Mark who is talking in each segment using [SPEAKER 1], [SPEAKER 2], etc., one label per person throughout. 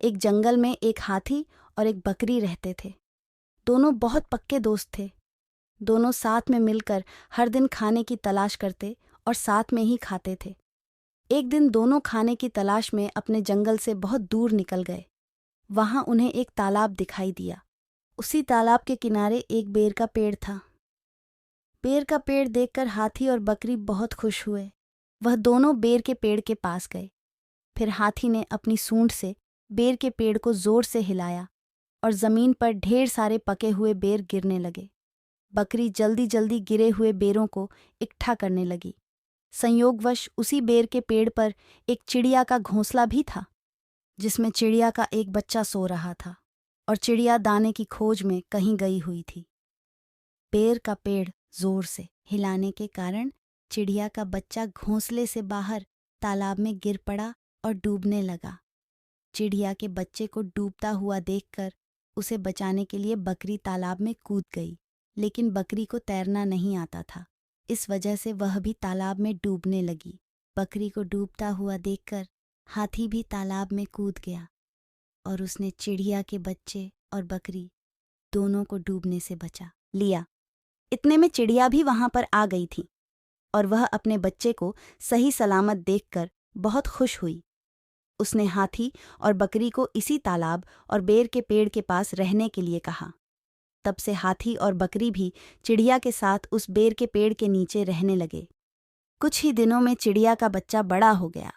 [SPEAKER 1] एक जंगल में एक हाथी और एक बकरी रहते थे। दोनों बहुत पक्के दोस्त थे। दोनों साथ में मिलकर हर दिन खाने की तलाश करते और साथ में ही खाते थे। एक दिन दोनों खाने की तलाश में अपने जंगल से बहुत दूर निकल गए। वहां उन्हें एक तालाब दिखाई दिया। उसी तालाब के किनारे एक बेर का पेड़ था। बेर का पेड़ देखकर हाथी और बकरी बहुत खुश हुए। वह दोनों बेर के पेड़ के पास गए। फिर हाथी ने अपनी सूंड से बेर के पेड़ को जोर से हिलाया और जमीन पर ढेर सारे पके हुए बेर गिरने लगे। बकरी जल्दी जल्दी गिरे हुए बेरों को इकट्ठा करने लगी। संयोगवश उसी बेर के पेड़ पर एक चिड़िया का घोंसला भी था, जिसमें चिड़िया का एक बच्चा सो रहा था और चिड़िया दाने की खोज में कहीं गई हुई थी। बेर का पेड़ जोर से हिलाने के कारण चिड़िया का बच्चा घोंसले से बाहर तालाब में गिर पड़ा और डूबने लगा। चिड़िया के बच्चे को डूबता हुआ देखकर उसे बचाने के लिए बकरी तालाब में कूद गई, लेकिन बकरी को तैरना नहीं आता था। इस वजह से वह भी तालाब में डूबने लगी। बकरी को डूबता हुआ देखकर हाथी भी तालाब में कूद गया और उसने चिड़िया के बच्चे और बकरी दोनों को डूबने से बचा लिया। इतने में चिड़िया भी वहां पर आ गई थी और वह अपने बच्चे को सही सलामत देखकर बहुत खुश हुई। उसने हाथी और बकरी को इसी तालाब और बेर के पेड़ के पास रहने के लिए कहा। तब से हाथी और बकरी भी चिड़िया के साथ उस बेर के पेड़ के नीचे रहने लगे। कुछ ही दिनों में चिड़िया का बच्चा बड़ा हो गया।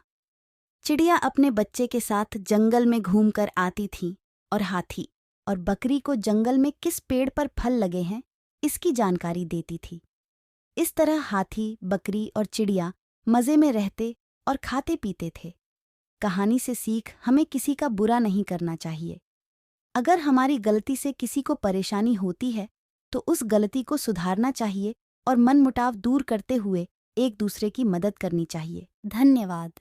[SPEAKER 1] चिड़िया अपने बच्चे के साथ जंगल में घूमकर आती थी और हाथी और बकरी को जंगल में किस पेड़ पर फल लगे हैं इसकी जानकारी देती थी। इस तरह हाथी, बकरी और चिड़िया मज़े में रहते और खाते पीते थे। कहानी से सीख हमें किसी का बुरा नहीं करना चाहिए। अगर हमारी गलती से किसी को परेशानी होती है तो उस गलती को सुधारना चाहिए और मनमुटाव दूर करते हुए एक दूसरे की मदद करनी चाहिए। धन्यवाद।